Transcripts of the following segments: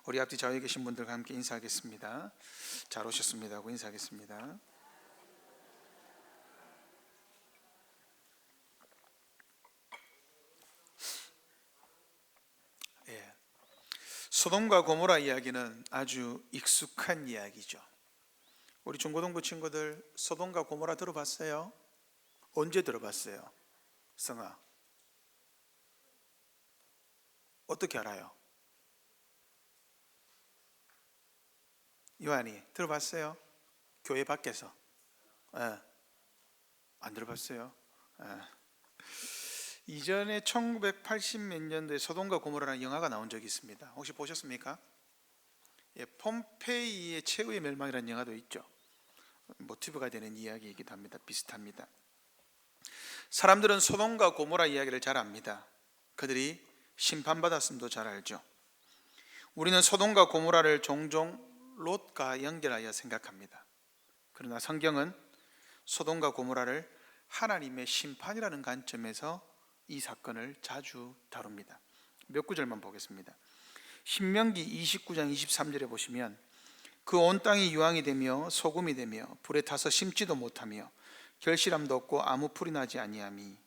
우리 앞뒤 좌우에 계신 분들과 함께 인사하겠습니다. 잘 오셨습니다 하고 인사하겠습니다. 소돔과 고모라 이야기는 아주 익숙한 이야기죠. 우리 중고등부 친구들 소돔과 고모라 들어봤어요? 언제 들어봤어요? 성아, 어떻게 알아요? 요한이 들어봤어요? 교회 밖에서? 안 들어봤어요? 이전에 1980 몇 년도에 소돔과 고모라라는 영화가 나온 적이 있습니다. 혹시 보셨습니까? 폼페이의 최후의 멸망이라는 영화도 있죠. 모티브가 되는 이야기이기도 합니다. 비슷합니다. 사람들은 소돔과 고모라 이야기를 잘 압니다. 그들이 심판받았음도 잘 알죠. 우리는 소돔과 고모라를 종종 롯과 연결하여 생각합니다. 그러나 성경은 소돔과 고모라를 하나님의 심판이라는 관점에서 이 사건을 자주 다룹니다. 몇 구절만 보겠습니다. 신명기 29장 23절에 보시면 그 온 땅이 유황이 되며 소금이 되며 불에 타서 심지도 못하며 결실함도 없고 아무 풀이 나지 아니하니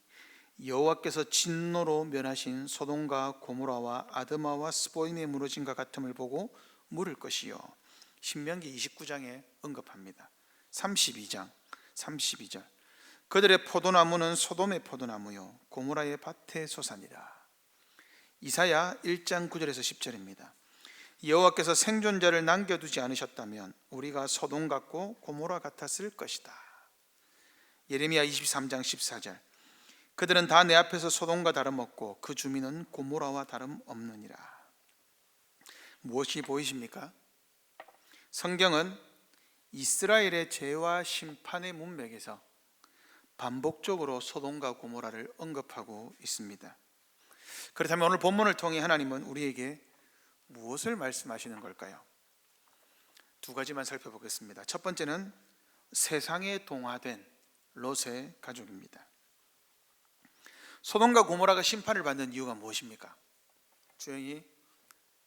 여호와께서 진노로 멸하신 소돔과 고모라와 아드마와 스보임의 무너짐과 같음을 보고 물을 것이요. 신명기 29장에 언급합니다. 32장 32절 그들의 포도나무는 소돔의 포도나무요 고모라의 밭의 소산이라. 이사야 1장 9절에서 10절입니다. 여호와께서 생존자를 남겨두지 않으셨다면 우리가 소돔 같고 고모라 같았을 것이다. 예레미야 23장 14절 그들은 다 내 앞에서 소돔과 다름없고 그 주민은 고모라와 다름없느니라. 무엇이 보이십니까? 성경은 이스라엘의 죄와 심판의 문맥에서 반복적으로 소돔과 고모라를 언급하고 있습니다. 그렇다면 오늘 본문을 통해 하나님은 우리에게 무엇을 말씀하시는 걸까요? 두 가지만 살펴보겠습니다. 첫 번째는 세상에 동화된 롯의 가족입니다. 소돔과 고모라가 심판을 받는 이유가 무엇입니까? 주영이,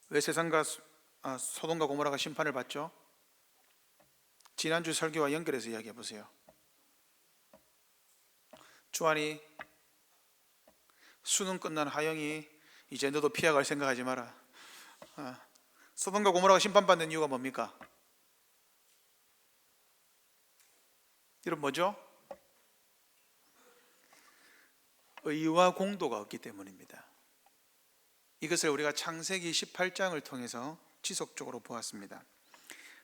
왜 소돔과 고모라가 심판을 받죠? 지난주 설교와 연결해서 이야기해 보세요. 주한이, 수능 끝난 하영이, 이제 너도 피해갈 생각하지 마라. 소돔과 고모라가 심판받는 이유가 뭡니까? 여러분 뭐죠? 의와 공도가 없기 때문입니다. 이것을 우리가 창세기 18장을 통해서 지속적으로 보았습니다.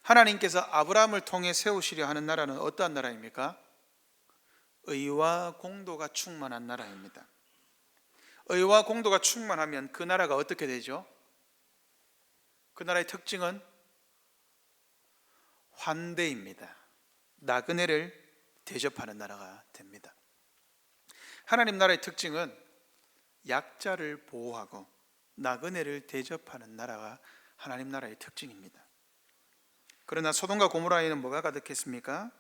하나님께서 아브라함을 통해 세우시려 하는 나라는 어떠한 나라입니까? 의와 공도가 충만한 나라입니다. 의와 공도가 충만하면 그 나라가 어떻게 되죠? 그 나라의 특징은 환대입니다. 나그네를 대접하는 나라가 됩니다. 하나님 나라의 특징은 약자를 보호하고 나그네를 대접하는 나라가 하나님 나라의 특징입니다. 그러나 소돔과 고모라에는 뭐가 가득했습니까?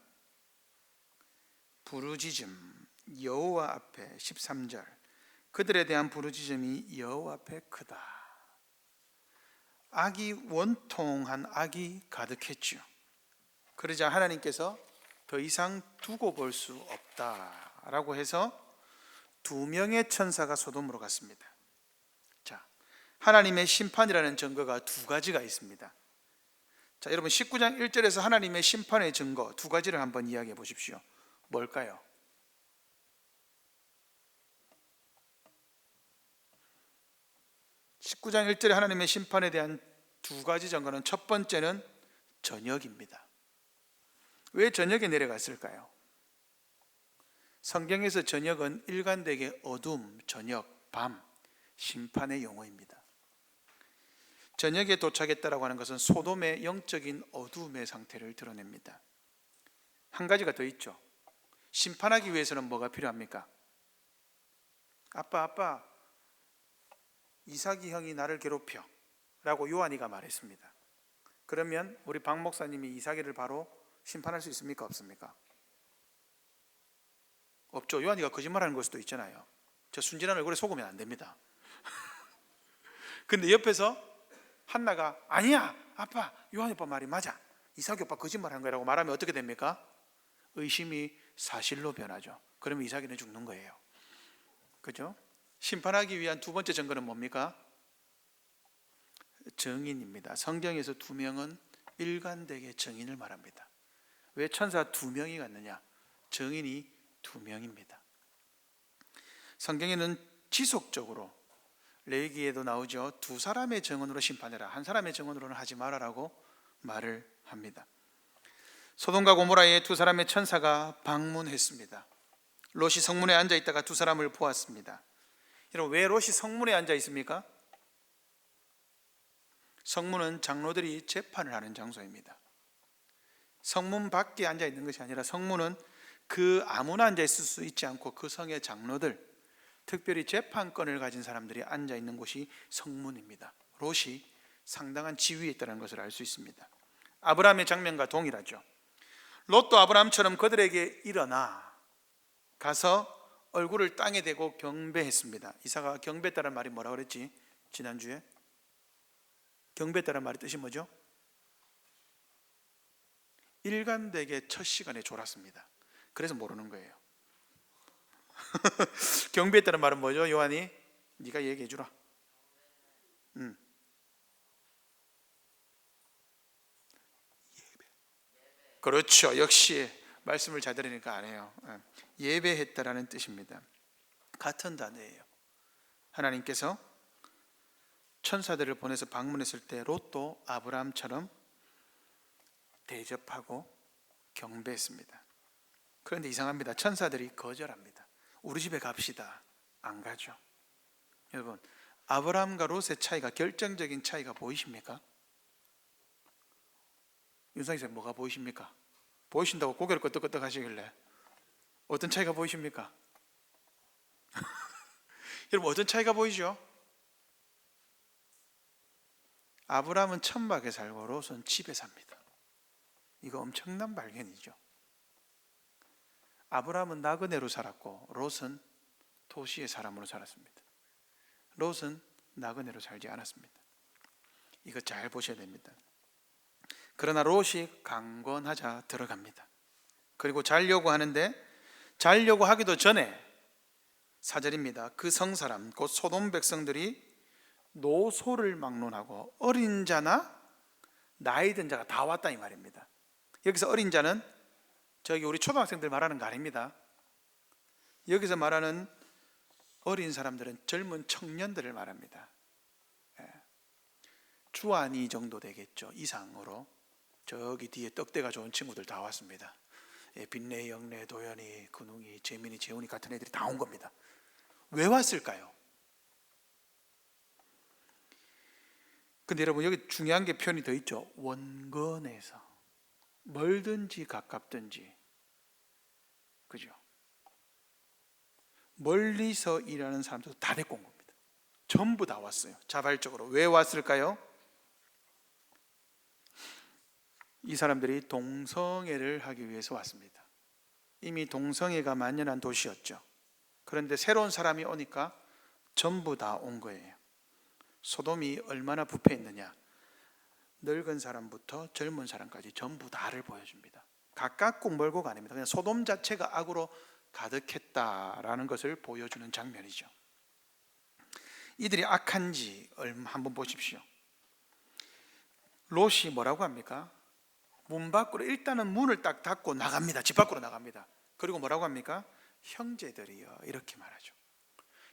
부르짖음, 여호와 앞에 13절 그들에 대한 부르짖음이 여호와 앞에 크다. 악이 원통한 악이 가득했죠. 그러자 하나님께서 더 이상 두고 볼 수 없다라고 해서 2명의 천사가 소돔으로 갔습니다. 자, 하나님의 심판이라는 증거가 두 가지가 있습니다. 자, 여러분 19장 1절에서 하나님의 심판의 증거 두 가지를 한번 이야기해 보십시오. 뭘까요? (19장 1절에) 하나님의 심판에 대한 두 가지 증거는 첫 번째는 저녁입니다. 왜 저녁에 내려갔을까요? 성경에서 저녁은 일관되게 어둠, 저녁, 밤, 심판의 용어입니다. 저녁에 도착했다라고 하는 것은 소돔의 영적인 어둠의 상태를 드러냅니다. 한 가지가 더 있죠. 심판하기 위해서는 뭐가 필요합니까? 아빠, 이삭이 형이 나를 괴롭혀 라고 요한이가 말했습니다. 그러면 우리 박 목사님이 이삭이를 바로 심판할 수 있습니까? 없습니까? 없죠. 요한이가 거짓말하는 걸 수도 있잖아요. 저 순진한 얼굴에 속으면 안 됩니다. 근데 옆에서 한나가 아니야 아빠, 요한 오빠 말이 맞아, 이삭이 오빠 거짓말한 거라고 말하면 어떻게 됩니까? 의심이 사실로 변하죠. 그러면 이삭이는 죽는 거예요. 그죠? 심판하기 위한 두 번째 증거는 뭡니까? 증인입니다. 성경에서 두 명은 일관되게 증인을 말합니다. 왜 천사 두 명이 갔느냐? 증인이 두 명입니다. 성경에는 지속적으로 레위기에도 나오죠. 두 사람의 증언으로 심판해라, 한 사람의 증언으로는 하지 말아라고 말을 합니다. 소돔과 고모라에 두 사람의 천사가 방문했습니다. 롯이 성문에 앉아 있다가 두 사람을 보았습니다. 여러분, 왜 롯이 성문에 앉아 있습니까? 성문은 장로들이 재판을 하는 장소입니다. 성문 밖에 앉아 있는 것이 아니라 성문은 그 아무나 앉아 있을 수 있지 않고 그 성의 장로들, 특별히 재판권을 가진 사람들이 앉아 있는 곳이 성문입니다. 롯이 상당한 지위에 있다는 것을 알 수 있습니다. 아브라함의 장면과 동일하죠. 롯도 아브라함처럼 그들에게 일어나 가서 얼굴을 땅에 대고 경배했습니다. 이사가 경배했다는 말이 뭐라고 그랬지? 지난주에 경배했다는 말의 뜻이 뭐죠? 일관되게 첫 시간에 졸았습니다. 그래서 모르는 거예요. 경배했다는 말은 뭐죠? 요한이 네가 얘기해 주라. 그렇죠. 역시 말씀을 잘 들으니까 안 해요. 예배했다라는 뜻입니다. 같은 단어예요. 하나님께서 천사들을 보내서 방문했을 때 롯도 아브라함처럼 대접하고 경배했습니다. 그런데 이상합니다. 천사들이 거절합니다. 우리 집에 갑시다. 안 가죠. 여러분, 아브라함과 롯의 차이가, 결정적인 차이가 보이십니까? 윤상희 쌤, 뭐가 보이십니까? 보이신다고 고개를 끄덕끄덕 하시길래 어떤 차이가 보이십니까? 여러분, 어떤 차이가 보이죠? 아브라함은 천막에 살고 롯은 집에 삽니다. 이거 엄청난 발견이죠. 아브라함은 나그네로 살았고 롯은 도시의 사람으로 살았습니다. 롯은 나그네로 살지 않았습니다. 이거 잘 보셔야 됩니다. 그러나 롯이 강권하자 들어갑니다. 그리고 자려고 하는데, 자려고 하기도 전에 4절입니다. 그 성사람 곧 소돔 백성들이 노소를 막론하고 어린 자나 나이 든 자가 다 왔다 이 말입니다. 여기서 어린 자는 저기 우리 초등학생들 말하는 거 아닙니다. 여기서 말하는 어린 사람들은 젊은 청년들을 말합니다. 주안이 정도 되겠죠. 이상으로 저기 뒤에 떡대가 좋은 친구들 다 왔습니다. 빈내, 영래, 도연이, 근웅이, 재민이, 재훈이 같은 애들이 다 온 겁니다. 왜 왔을까요? 근데 여러분, 여기 중요한 게 표현이 더 있죠. 원건에서, 멀든지 가깝든지, 그죠? 멀리서 일하는 사람들도 다 데리고 온 겁니다. 전부 다 왔어요. 자발적으로. 왜 왔을까요? 이 사람들이 동성애를 하기 위해서 왔습니다. 이미 동성애가 만연한 도시였죠. 그런데 새로운 사람이 오니까 전부 다 온 거예요. 소돔이 얼마나 부패했느냐, 늙은 사람부터 젊은 사람까지 전부 다를 보여줍니다. 가깝고 멀고가 아닙니다. 그냥 소돔 자체가 악으로 가득했다라는 것을 보여주는 장면이죠. 이들이 악한지 한번 보십시오. 롯이 뭐라고 합니까? 문 밖으로, 일단은 문을 딱 닫고 나갑니다. 집 밖으로 나갑니다. 그리고 뭐라고 합니까? 형제들이여, 이렇게 말하죠.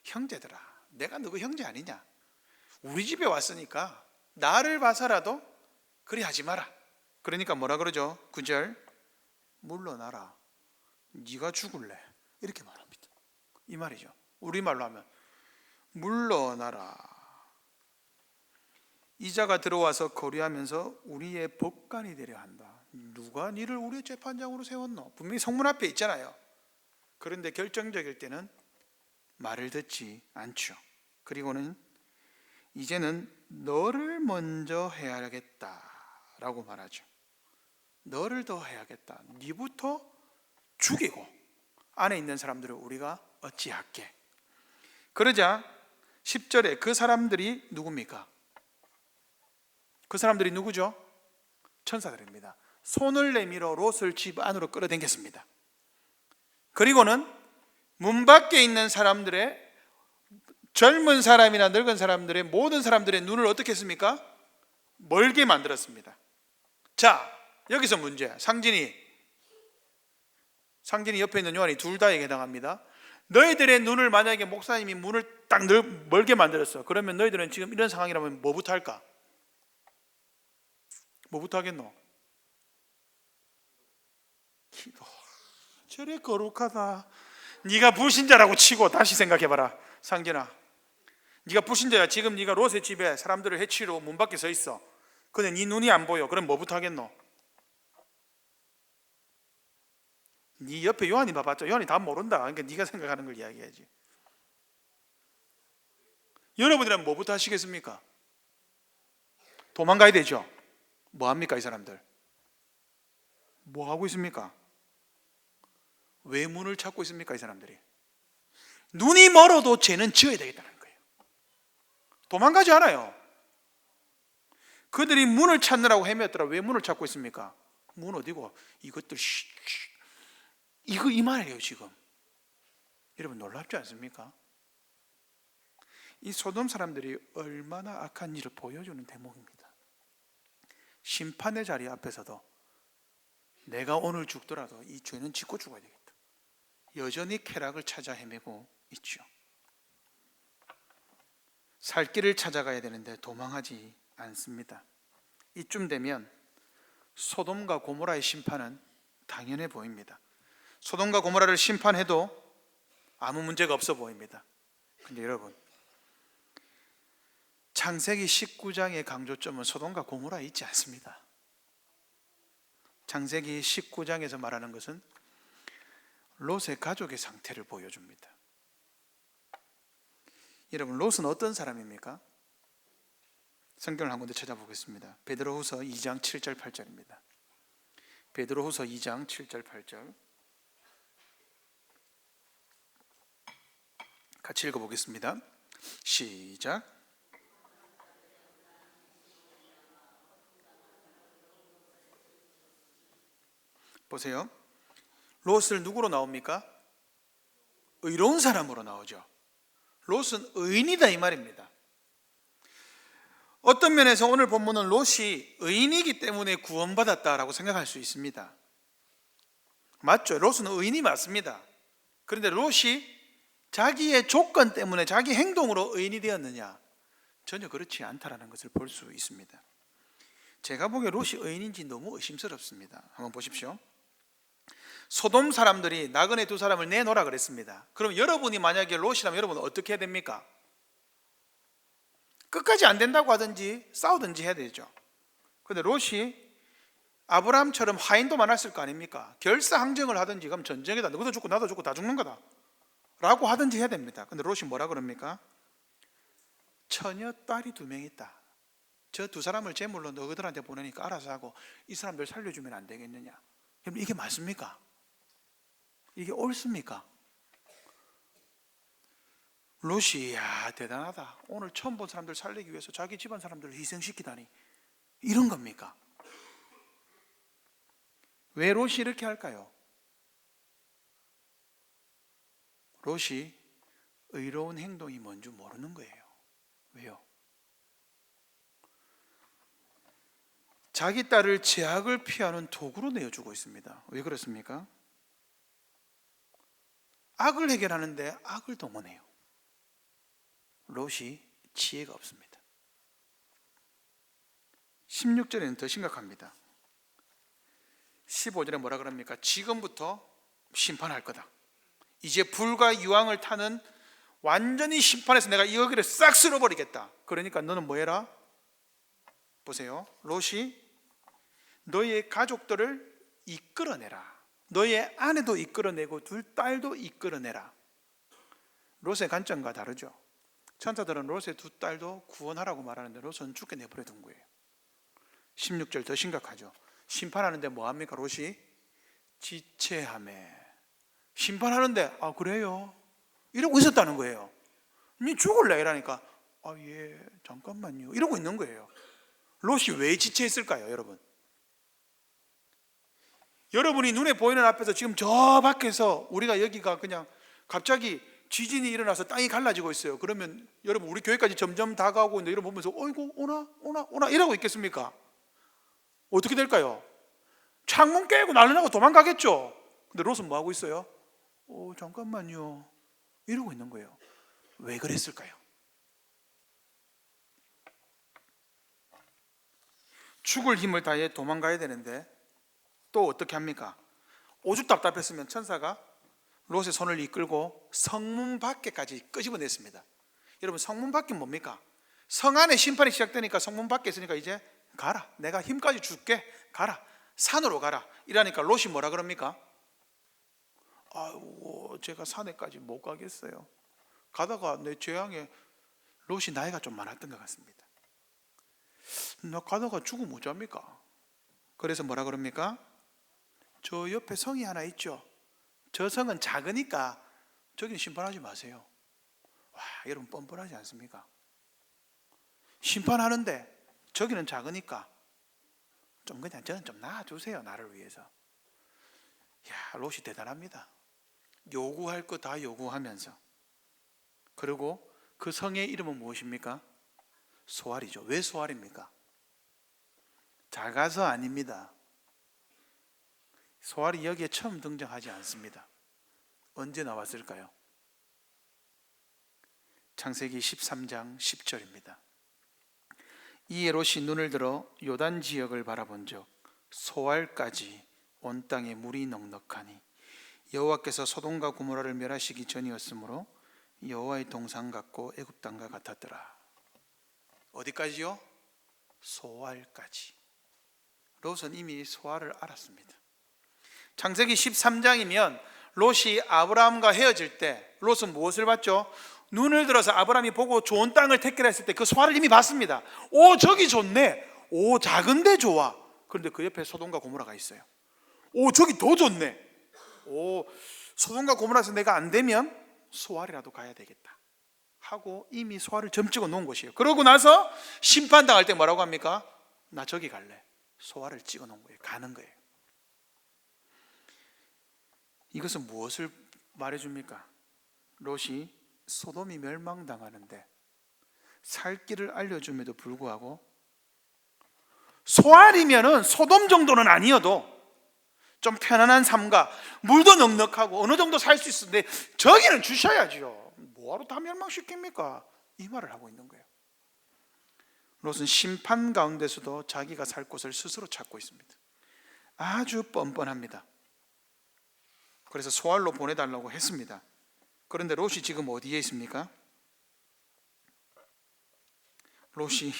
형제들아, 내가 너희 형제 아니냐? 우리 집에 왔으니까 나를 봐서라도 그리 하지 마라. 그러니까 뭐라 그러죠? 9절, 물러나라, 네가 죽을래, 이렇게 말합니다. 이 말이죠. 우리말로 하면 물러나라. 이자가 들어와서 거리하면서 우리의 법관이 되려 한다. 누가 니를 우리의 재판장으로 세웠노? 분명히 성문 앞에 있잖아요. 그런데 결정적일 때는 말을 듣지 않죠. 그리고는 이제는 너를 먼저 해야겠다라고 말하죠. 너를 더 해야겠다. 니부터 죽이고 안에 있는 사람들을 우리가 어찌할게. 그러자 10절에 그 사람들이 누굽니까? 그 사람들이 누구죠? 천사들입니다. 손을 내밀어 롯을 집 안으로 끌어당겼습니다. 그리고는 문 밖에 있는 사람들의, 젊은 사람이나 늙은 사람들의, 모든 사람들의 눈을 어떻게 했습니까? 멀게 만들었습니다. 자, 여기서 문제야. 상진이 옆에 있는 요한이 둘 다에게 해당합니다. 너희들의 눈을 만약에 목사님이 문을 딱 멀게 만들었어. 그러면 너희들은 지금 이런 상황이라면 뭐부터 할까? 뭐부터 하겠노? 기도. 저래 거룩하다. 네가 불신자라고 치고 다시 생각해봐라. 상진아, 네가 불신자야. 지금 네가 롯의 집에 사람들을 해치러 문 밖에 서 있어. 근데 네 눈이 안 보여. 그럼 뭐부터 하겠노? 네 옆에 요한이 봐봤죠. 요한이 다 모른다. 그러니까 네가 생각하는 걸 이야기해야지. 여러분이라면 뭐부터 하시겠습니까? 도망가야 되죠. 뭐 합니까, 이 사람들? 뭐 하고 있습니까? 왜 문을 찾고 있습니까, 이 사람들이? 눈이 멀어도 죄는 지어야 되겠다는 거예요. 도망가지 않아요. 그들이 문을 찾느라고 헤매었더라. 왜 문을 찾고 있습니까? 문 어디고? 이것들 이거 이 말이에요, 지금. 여러분 놀랍지 않습니까? 이 소돔 사람들이 얼마나 악한 일을 보여주는 대목입니다. 심판의 자리 앞에서도 내가 오늘 죽더라도 이 죄는 짓고 죽어야 되겠다. 여전히 쾌락을 찾아 헤매고 있죠. 살 길을 찾아가야 되는데 도망하지 않습니다. 이쯤 되면 소돔과 고모라의 심판은 당연해 보입니다. 소돔과 고모라를 심판해도 아무 문제가 없어 보입니다. 근데 여러분, 창세기 19장의 강조점은 소돔과 고모라에 있지 않습니다. 창세기 19장에서 말하는 것은 롯의 가족의 상태를 보여줍니다. 여러분, 롯은 어떤 사람입니까? 성경을 한 군데 찾아보겠습니다. 베드로후서 2장 7절 8절입니다. 베드로후서 2장 7절 8절 같이 읽어보겠습니다. 시작. 보세요. 롯을 누구로 나옵니까? 의로운 사람으로 나오죠. 롯은 의인이다 이 말입니다. 어떤 면에서 오늘 본문은 롯이 의인이기 때문에 구원받았다라고 생각할 수 있습니다. 맞죠? 롯은 의인이 맞습니다. 그런데 롯이 자기의 조건 때문에 자기 행동으로 의인이 되었느냐? 전혀 그렇지 않다라는 것을 볼 수 있습니다. 제가 보기에 롯이 의인인지 너무 의심스럽습니다. 한번 보십시오. 소돔 사람들이 나그네 두 사람을 내놓으라 그랬습니다. 그럼 여러분이 만약에 롯이라면 여러분은 어떻게 해야 됩니까? 끝까지 안 된다고 하든지 싸우든지 해야 되죠. 그런데 롯이 아브라함처럼 화인도 많았을 거 아닙니까? 결사항쟁을 하든지, 그럼 전쟁이다, 너도 죽고 나도 죽고 다 죽는 거다 라고 하든지 해야 됩니다. 근데 롯이 뭐라 그럽니까? 처녀 딸이 2명 있다. 저 두 사람을 제물로 너희들한테 보내니까 알아서 하고 이 사람들 살려주면 안 되겠느냐? 여러분, 이게 맞습니까? 이게 옳습니까? 롯이 야 대단하다. 오늘 처음 본 사람들 살리기 위해서 자기 집안 사람들을 희생시키다니, 이런 겁니까? 왜 롯이 이렇게 할까요? 롯이 의로운 행동이 뭔지 모르는 거예요. 왜요? 자기 딸을 제약을 피하는 도구로 내어주고 있습니다. 왜 그렇습니까? 악을 해결하는데 악을 동원해요. 롯이 지혜가 없습니다. 16절에는 더 심각합니다. 15절에 뭐라 그럽니까? 지금부터 심판할 거다. 이제 불과 유황을 타는 완전히 심판해서 내가 이 여기를 싹 쓸어버리겠다. 그러니까 너는 뭐 해라? 보세요. 롯이 너의 가족들을 이끌어내라. 너의 아내도 이끌어내고 둘 딸도 이끌어내라. 롯의 관점과 다르죠. 천사들은 롯의 두 딸도 구원하라고 말하는데 롯은 죽게 내버려 둔 거예요. 16절 더 심각하죠. 심판하는데 뭐합니까? 롯이 지체하매. 심판하는데 아 그래요? 이러고 있었다는 거예요. 니 죽을래? 이러니까 아 예 잠깐만요 이러고 있는 거예요. 롯이 왜 지쳐 있을까요, 여러분? 여러분이 눈에 보이는 앞에서 지금 저 밖에서 우리가 여기가 그냥 갑자기 지진이 일어나서 땅이 갈라지고 있어요. 그러면 여러분 우리 교회까지 점점 다가오고 있는데 여러분 보면서 어이구 오나 이러고 있겠습니까? 어떻게 될까요? 창문 깨고 난리 나고 도망가겠죠. 근데 롯은 뭐 하고 있어요? 잠깐만요 이러고 있는 거예요. 왜 그랬을까요? 죽을 힘을 다해 도망가야 되는데 또 어떻게 합니까? 오죽 답답했으면 천사가 롯의 손을 이끌고 성문 밖에까지 끄집어냈습니다. 여러분 성문 밖은 뭡니까? 성 안에 심판이 시작되니까 성문 밖에 있으니까 이제 가라, 내가 힘까지 줄게, 가라, 산으로 가라 이러니까 롯이 뭐라 그럽니까? 아이고 제가 산에까지 못 가겠어요. 가다가 내 재앙에 롯이 나이가 좀 많았던 것 같습니다. 나 가다가 죽으면 어쩝니까? 그래서 뭐라 그럽니까? 저 옆에 성이 하나 있죠. 저 성은 작으니까 저기는 심판하지 마세요. 와, 여러분 뻔뻔하지 않습니까? 심판하는데 저기는 작으니까 좀 그냥 저는 좀 놔주세요, 나를 위해서. 야, 롯이 대단합니다. 요구할 거 다 요구하면서. 그리고 그 성의 이름은 무엇입니까? 소알이죠. 왜 소알입니까? 작아서 아닙니다. 소알이 여기에 처음 등장하지 않습니다. 언제 나왔을까요? 창세기 13장 10절입니다. 이에 롯이 눈을 들어 요단 지역을 바라본 적 소알까지 온 땅에 물이 넉넉하니 여호와께서 소돔과 고모라를 멸하시기 전이었으므로 여호와의 동상 같고 애굽 땅과 같았더라. 어디까지요? 소알까지. 롯은 이미 소알을 알았습니다. 창세기 13장이면 롯이 아브라함과 헤어질 때 롯은 무엇을 봤죠? 눈을 들어서 아브라함이 보고 좋은 땅을 택하라 했을 때 그 소알을 이미 봤습니다. 오, 저기 좋네. 오, 작은데 좋아. 그런데 그 옆에 소돔과 고모라가 있어요. 오, 저기 더 좋네. 오, 소돔과 고모라에서 내가 안 되면 소알이라도 가야 되겠다 하고 이미 소알을 점찍어 놓은 곳이에요. 그러고 나서 심판당할 때 뭐라고 합니까? 나 저기 갈래. 소알을 찍어 놓은 거예요. 가는 거예요. 이것은 무엇을 말해줍니까? 롯이 소돔이 멸망당하는데 살 길을 알려줌에도 불구하고 소알이면은 소돔 정도는 아니어도 좀 편안한 삶과 물도 넉넉하고 어느 정도 살 수 있는데 저기는 주셔야죠. 뭐하러 다 멸망시킵니까? 이 말을 하고 있는 거예요. 롯은 심판 가운데서도 자기가 살 곳을 스스로 찾고 있습니다. 아주 뻔뻔합니다. 그래서 소알로 보내달라고 했습니다. 그런데 롯이 지금 어디에 있습니까? 롯이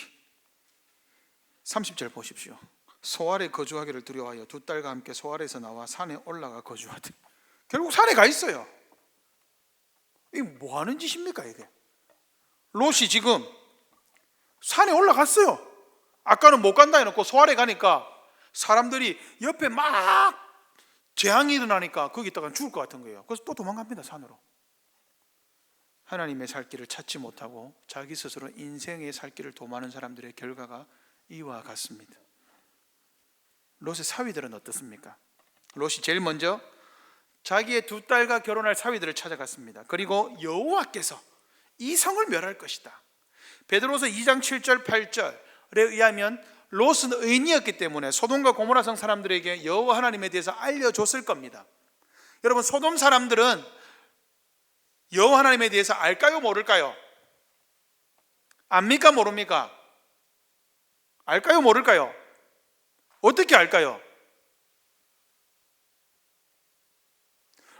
30절 보십시오. 소알에 거주하기를 두려워하여 두 딸과 함께 소알에서 나와 산에 올라가 거주하되. 결국 산에 가 있어요. 이게 뭐 하는 짓입니까 이게? 롯이 지금 산에 올라갔어요. 아까는 못 간다 해놓고 소알에 가니까 사람들이 옆에 막 재앙이 일어나니까 거기 있다가 죽을 것 같은 거예요. 그래서 또 도망갑니다, 산으로. 하나님의 살 길을 찾지 못하고 자기 스스로 인생의 살 길을 도모하는 사람들의 결과가 이와 같습니다. 롯의 사위들은 어떻습니까? 롯이 제일 먼저 자기의 두 딸과 결혼할 사위들을 찾아갔습니다. 그리고 여호와께서 이 성을 멸할 것이다. 베드로서 2장 7절 8절에 의하면 롯은 의인이었기 때문에 소돔과 고모라 성 사람들에게 여호와 하나님에 대해서 알려줬을 겁니다. 여러분, 소돔 사람들은 여호와 하나님에 대해서 알까요, 모를까요? 압니까, 모릅니까? 알까요, 모를까요? 어떻게 알까요?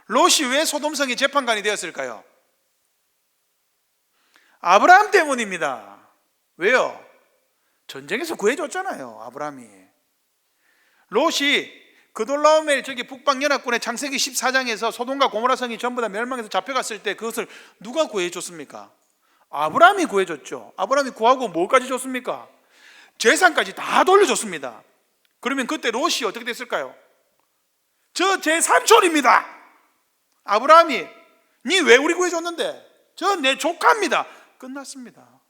롯이 왜 소돔성이 재판관이 되었을까요? 아브라함 때문입니다. 왜요? 전쟁에서 구해줬잖아요, 아브라함이. 롯이 그돌라오멜 저기 북방연합군의 창세기 14장에서 소돔과 고모라 성이 전부 다 멸망해서 잡혀갔을 때 그것을 누가 구해줬습니까? 아브라함이 구해줬죠. 아브라함이 구하고 뭐까지 줬습니까? 재산까지 다 돌려줬습니다. 그러면 그때 롯이 어떻게 됐을까요? 저 제 삼촌입니다. 아브라함이 니 왜 우리 구해줬는데? 저 내 조카입니다. 끝났습니다.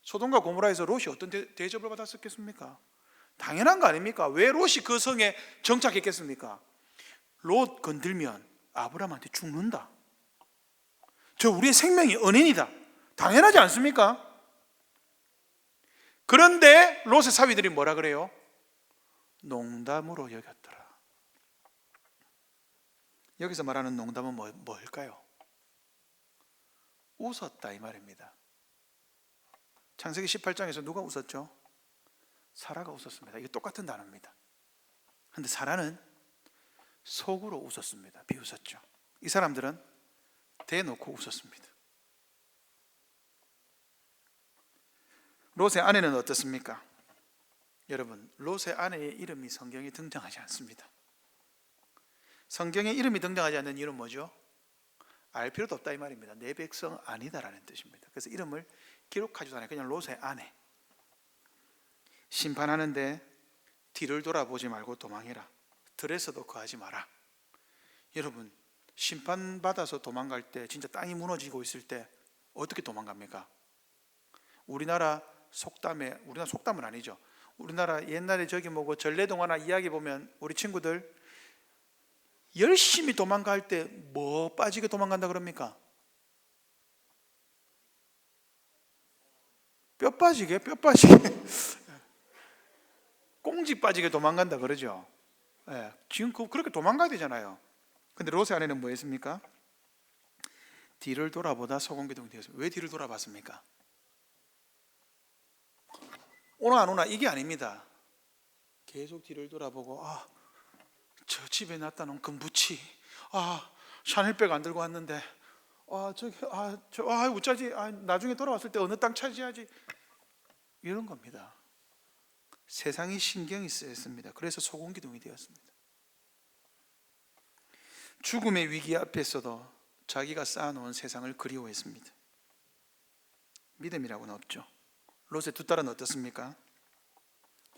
소돔과 고모라에서 롯이 어떤 대접을 받았었겠습니까? 당연한 거 아닙니까? 왜 롯이 그 성에 정착했겠습니까? 롯 건들면 아브라함한테 죽는다. 저 우리의 생명이 은인이다. 당연하지 않습니까? 그런데 롯의 사위들이 뭐라 그래요? 농담으로 여겼더라. 여기서 말하는 농담은 뭘까요? 웃었다 이 말입니다. 창세기 18장에서 누가 웃었죠? 사라가 웃었습니다. 이게 똑같은 단어입니다. 그런데 사라는 속으로 웃었습니다. 비웃었죠. 이 사람들은 대놓고 웃었습니다. 롯의 아내는 어떻습니까? 여러분, 롯의 아내의 이름이 성경에 등장하지 않습니다. 성경에 이름이 등장하지 않는 이유는 뭐죠? 알 필요도 없다 이 말입니다. 내 백성 아니다라는 뜻입니다. 그래서 이름을 기록하지도 않아요. 그냥 롯의 아내. 심판하는데 뒤를 돌아보지 말고 도망해라. 들에서도 거하지 마라. 여러분, 심판받아서 도망갈 때, 진짜 땅이 무너지고 있을 때 어떻게 도망갑니까? 우리나라 속담은 아니죠. 우리나라 옛날에 저기 뭐고 전래동화나 이야기 보면 우리 친구들 열심히 도망갈 때 뭐 빠지게 도망간다 그럽니까? 뼈 빠지게 꽁지 빠지게 도망간다 그러죠. 예, 지금 그렇게 도망가야 되잖아요. 근데 롯의 아내는 뭐 했습니까? 뒤를 돌아보다 소금기둥이 되었습니다. 왜 뒤를 돌아봤습니까? 오나 안 오나 이게 아닙니다. 계속 뒤를 돌아보고 저 집에 놨다 놓은 금부치, 샤넬백 안 들고 왔는데, 어쩌지, 나중에 돌아왔을 때 어느 땅 차지하지, 이런 겁니다. 세상이 신경이 쓰였습니다. 그래서 소금기둥이 되었습니다. 죽음의 위기 앞에서도 자기가 쌓아놓은 세상을 그리워했습니다. 믿음이라고는 없죠. 롯의 두 딸은 어떻습니까?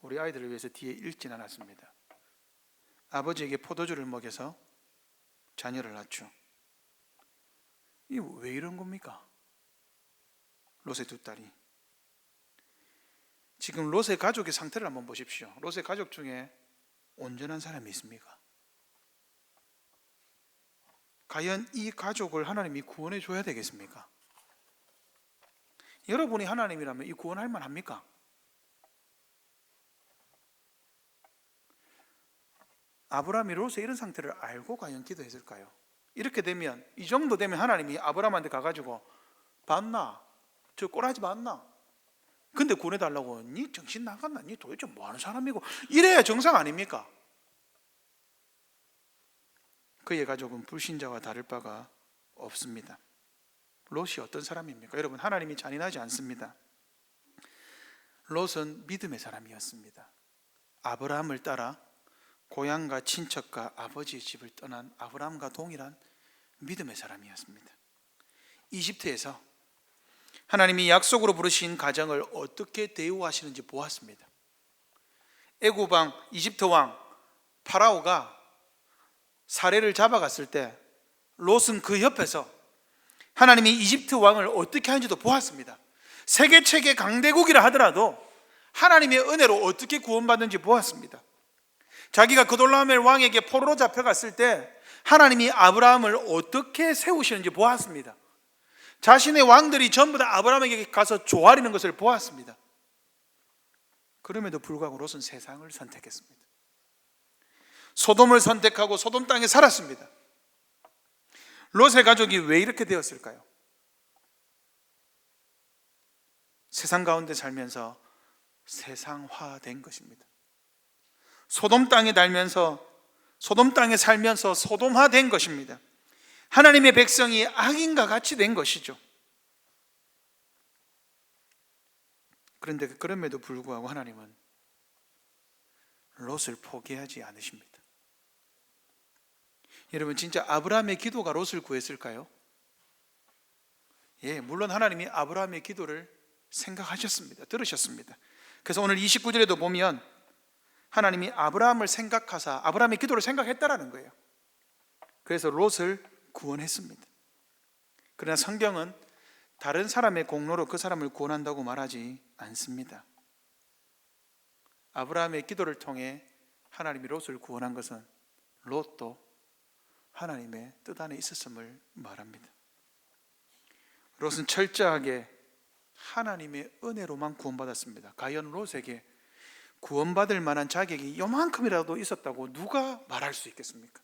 우리 아이들을 위해서 뒤에 읽진 않았습니다. 아버지에게 포도주를 먹여서 자녀를 낳죠. 이게 왜 이런 겁니까? 롯의 두 딸이. 지금 롯의 가족의 상태를 한번 보십시오. 롯의 가족 중에 온전한 사람이 있습니까? 과연 이 가족을 하나님이 구원해 줘야 되겠습니까? 여러분이 하나님이라면 이 구원할 만합니까? 아브라함이 롯의 이런 상태를 알고 과연 기도했을까요? 이렇게 되면, 이 정도 되면 하나님이 아브라함한테 가가지고 봤나? 저 꼬라지 봤나? 근데 구원해달라고, 니 정신 나갔나? 니 도대체 뭐하는 사람이고? 이래야 정상 아닙니까? 그의 가족은 불신자와 다를 바가 없습니다. 롯이 어떤 사람입니까? 여러분, 하나님이 잔인하지 않습니다. 롯은 믿음의 사람이었습니다. 아브라함을 따라 고향과 친척과 아버지의 집을 떠난 아브라함과 동일한 믿음의 사람이었습니다. 이집트에서 하나님이 약속으로 부르신 가정을 어떻게 대우하시는지 보았습니다. 애굽 왕, 이집트 왕 파라오가 사례를 잡아갔을 때 롯은 그 옆에서 하나님이 이집트 왕을 어떻게 하는지도 보았습니다. 세계 최대 강대국이라 하더라도 하나님의 은혜로 어떻게 구원받는지 보았습니다. 자기가 그돌라오멜 왕에게 포로로 잡혀갔을 때 하나님이 아브라함을 어떻게 세우시는지 보았습니다. 자신의 왕들이 전부 다 아브라함에게 가서 조아리는 것을 보았습니다. 그럼에도 불구하고 롯은 세상을 선택했습니다. 소돔을 선택하고 소돔 땅에 살았습니다. 롯의 가족이 왜 이렇게 되었을까요? 세상 가운데 살면서 세상화된 것입니다. 소돔 땅에 살면서 소돔화된 것입니다. 하나님의 백성이 악인과 같이 된 것이죠. 그런데 그럼에도 불구하고 하나님은 롯을 포기하지 않으십니다. 여러분, 진짜 아브라함의 기도가 롯을 구했을까요? 예, 물론 하나님이 아브라함의 기도를 생각하셨습니다. 들으셨습니다. 그래서 오늘 29절에도 보면 하나님이 아브라함을 생각하사 아브라함의 기도를 생각했다라는 거예요. 그래서 롯을 구원했습니다. 그러나 성경은 다른 사람의 공로로 그 사람을 구원한다고 말하지 않습니다. 아브라함의 기도를 통해 하나님이 롯을 구원한 것은 롯도 하나님의 뜻 안에 있었음을 말합니다. 롯은 철저하게 하나님의 은혜로만 구원받았습니다. 과연 롯에게 구원받을 만한 자격이 요만큼이라도 있었다고 누가 말할 수 있겠습니까?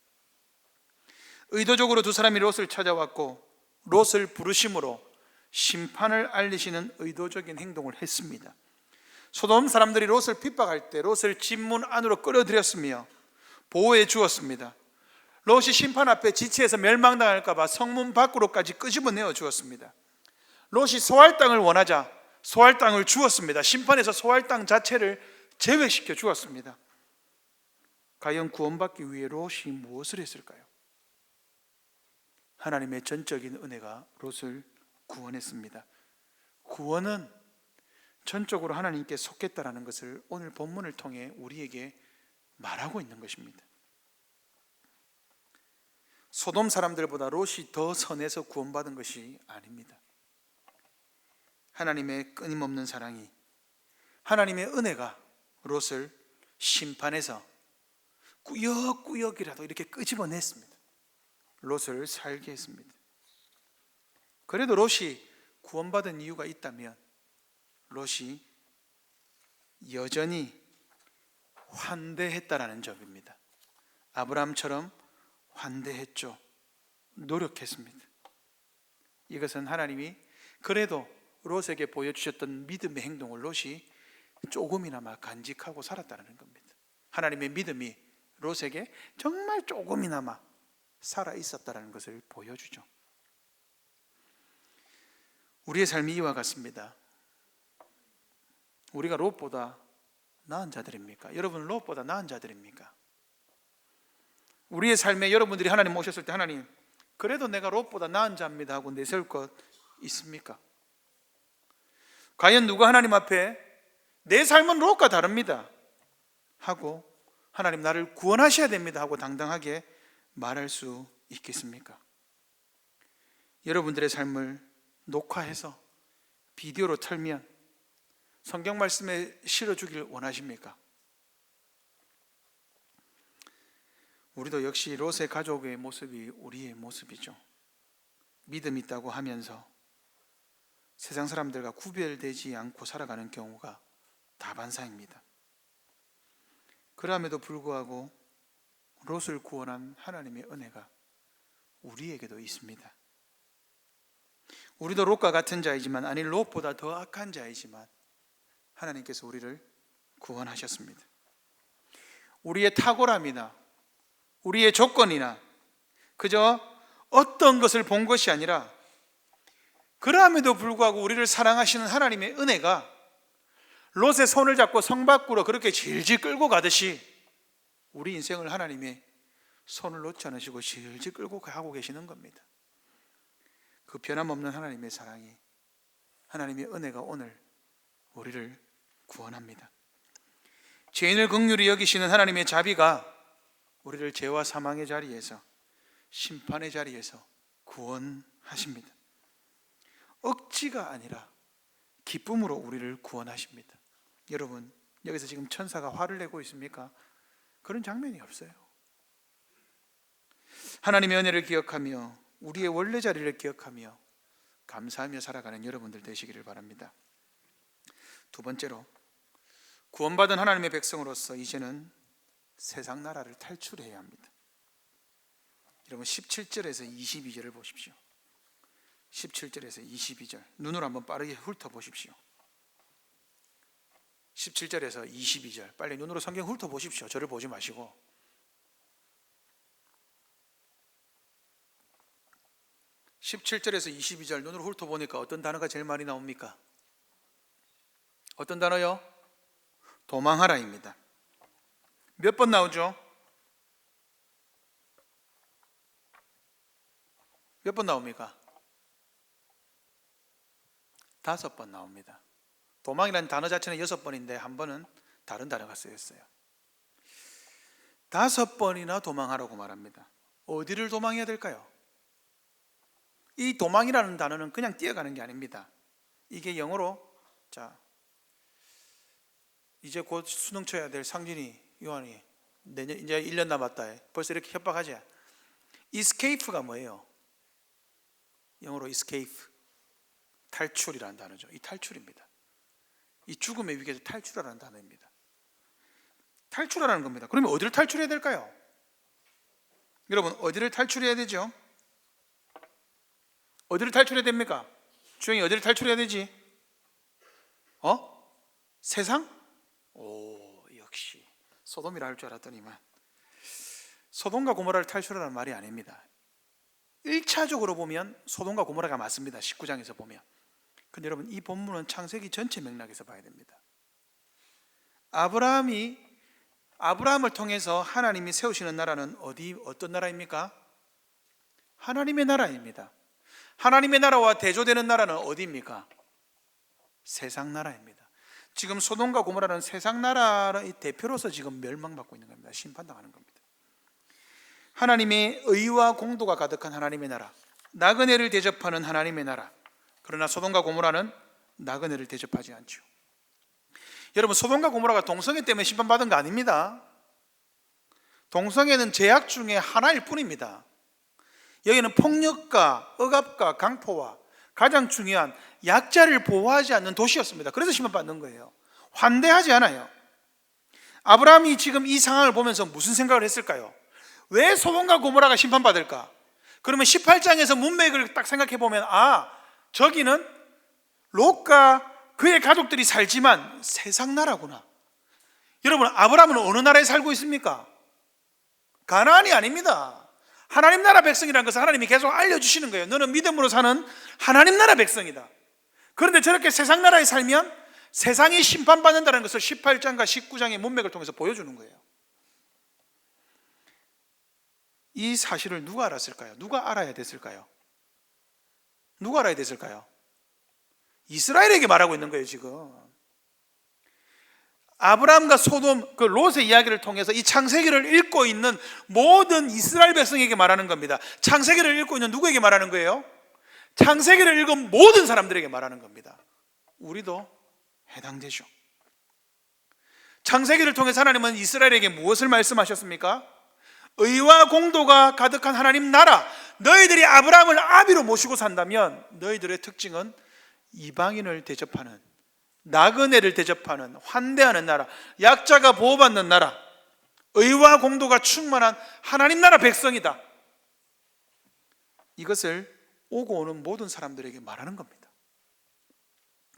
의도적으로 두 사람이 롯을 찾아왔고 롯을 부르심으로 심판을 알리시는 의도적인 행동을 했습니다. 소돔 사람들이 롯을 핍박할 때 롯을 집 문 안으로 끌어들였으며 보호해 주었습니다. 롯이 심판 앞에 지체해서 멸망당할까 봐 성문 밖으로까지 끄집어내어 주었습니다. 롯이 소할 땅을 원하자 소할 땅을 주었습니다. 심판에서 소할 땅 자체를 제외시켜 주었습니다. 과연 구원받기 위해 롯이 무엇을 했을까요? 하나님의 전적인 은혜가 롯을 구원했습니다. 구원은 전적으로 하나님께 속했다라는 것을 오늘 본문을 통해 우리에게 말하고 있는 것입니다. 소돔 사람들보다 롯이 더 선해서 구원받은 것이 아닙니다. 하나님의 끊임없는 사랑이, 하나님의 은혜가 롯을 심판해서 꾸역꾸역이라도 이렇게 끄집어냈습니다. 롯을 살게 했습니다. 그래도 롯이 구원받은 이유가 있다면 롯이 여전히 환대했다라는 점입니다. 아브라함처럼 환대했죠. 노력했습니다. 이것은 하나님이 그래도 롯에게 보여주셨던 믿음의 행동을 롯이 조금이나마 간직하고 살았다는 겁니다. 하나님의 믿음이 롯에게 정말 조금이나마 살아 있었다는 것을 보여주죠. 우리의 삶이 이와 같습니다. 우리가 롯보다 나은 자들입니까? 여러분 롯보다 나은 자들입니까? 우리의 삶에 여러분들이 하나님 모셨을 때 하나님 그래도 내가 롯보다 나은 자입니다 하고 내세울 것 있습니까? 과연 누가 하나님 앞에 내 삶은 롯과 다릅니다 하고 하나님 나를 구원하셔야 됩니다 하고 당당하게 말할 수 있겠습니까? 여러분들의 삶을 녹화해서 비디오로 틀면 성경 말씀에 실어주길 원하십니까? 우리도 역시 롯의 가족의 모습이 우리의 모습이죠. 믿음 있다고 하면서 세상 사람들과 구별되지 않고 살아가는 경우가 다반사입니다. 그럼에도 불구하고 롯을 구원한 하나님의 은혜가 우리에게도 있습니다. 우리도 롯과 같은 자이지만 아니 롯보다 더 악한 자이지만 하나님께서 우리를 구원하셨습니다. 우리의 탁월함이나 우리의 조건이나 그저 어떤 것을 본 것이 아니라 그럼에도 불구하고 우리를 사랑하시는 하나님의 은혜가 롯의 손을 잡고 성 밖으로 그렇게 질질 끌고 가듯이 우리 인생을 하나님의 손을 놓지 않으시고 질질 끌고 가고 계시는 겁니다. 그 변함없는 하나님의 사랑이, 하나님의 은혜가 오늘 우리를 구원합니다. 죄인을 긍휼히 여기시는 하나님의 자비가 우리를 죄와 사망의 자리에서, 심판의 자리에서 구원하십니다. 억지가 아니라 기쁨으로 우리를 구원하십니다. 여러분 여기서 지금 천사가 화를 내고 있습니까? 그런 장면이 없어요. 하나님의 은혜를 기억하며 우리의 원래 자리를 기억하며 감사하며 살아가는 여러분들 되시기를 바랍니다. 두 번째로 구원받은 하나님의 백성으로서 이제는 세상 나라를 탈출해야 합니다. 여러분 17절에서 22절을 보십시오. 17절에서 22절 눈으로 한번 빠르게 훑어보십시오. 17절에서 22절 빨리 눈으로 성경 훑어보십시오. 저를 보지 마시고. (17절에서 22절) 눈으로 훑어보니까 어떤 단어가 제일 많이 나옵니까? 어떤 단어요? 도망하라입니다. 몇 번 나오죠? 몇 번 나옵니까? 5번 나옵니다. 도망이라는 단어 자체는 6번인데 한 번은 다른 단어가 쓰였어요. 5번이나 도망하라고 말합니다. 어디를 도망해야 될까요? 이 도망이라는 단어는 그냥 뛰어가는 게 아닙니다. 이게 영어로, 자, 이제 곧 수능 쳐야 될 상진이, 요한이 내년 이제 1년 남았다. 벌써 이렇게 협박하지? escape가 뭐예요? 영어로 escape, 탈출이라는 단어죠. 이 탈출입니다. 이 죽음의 위기에서 탈출하라는 단어입니다. 탈출하라는 겁니다. 그러면 어디를 탈출해야 될까요? 여러분, 어디를 탈출해야 되죠? 어디를 탈출해야 됩니까? 주영이 어디를 탈출해야 되지? 세상? 오, 역시 소돔이라 할 줄 알았더니만 소돔과 고모라를 탈출하라는 말이 아닙니다. 1차적으로 보면 소돔과 고모라가 맞습니다. 19장에서 보면. 근데 여러분, 이 본문은 창세기 전체 맥락에서 봐야 됩니다. 아브라함을 통해서 하나님이 세우시는 나라는 어떤 나라입니까? 하나님의 나라입니다. 하나님의 나라와 대조되는 나라는 어디입니까? 세상 나라입니다. 지금 소돔과 고모라는 세상 나라의 대표로서 지금 멸망받고 있는 겁니다. 심판당하는 겁니다. 하나님의 의와 공도가 가득한 하나님의 나라, 나그네를 대접하는 하나님의 나라. 그러나 소돔과 고모라는 나그네를 대접하지 않죠. 여러분, 소돔과 고모라가 동성애 때문에 심판받은 거 아닙니다. 동성애는 죄악 중에 하나일 뿐입니다. 여기는 폭력과 억압과 강포와 가장 중요한 약자를 보호하지 않는 도시였습니다. 그래서 심판받는 거예요. 환대하지 않아요. 아브라함이 지금 이 상황을 보면서 무슨 생각을 했을까요? 왜 소돔과 고모라가 심판받을까? 그러면 18장에서 문맥을 딱 생각해 보면, 저기는 롯과 그의 가족들이 살지만 세상 나라구나. 여러분, 아브라함은 어느 나라에 살고 있습니까? 가나안이 아닙니다. 하나님 나라 백성이라는 것을 하나님이 계속 알려주시는 거예요. 너는 믿음으로 사는 하나님 나라 백성이다. 그런데 저렇게 세상 나라에 살면 세상이 심판받는다는 것을 18장과 19장의 문맥을 통해서 보여주는 거예요. 이 사실을 누가 알았을까요? 누가 알아야 됐을까요? 누가 알아야 됐을까요? 이스라엘에게 말하고 있는 거예요. 지금 아브라함과 소돔, 그 롯의 이야기를 통해서 이 창세기를 읽고 있는 모든 이스라엘 백성에게 말하는 겁니다. 창세기를 읽고 있는 누구에게 말하는 거예요? 창세기를 읽은 모든 사람들에게 말하는 겁니다. 우리도 해당되죠. 창세기를 통해서 하나님은 이스라엘에게 무엇을 말씀하셨습니까? 의와 공도가 가득한 하나님 나라, 너희들이 아브라함을 아비로 모시고 산다면 너희들의 특징은 이방인을 대접하는, 나그네를 대접하는, 환대하는 나라, 약자가 보호받는 나라, 의와 공도가 충만한 하나님 나라 백성이다. 이것을 오고 오는 모든 사람들에게 말하는 겁니다.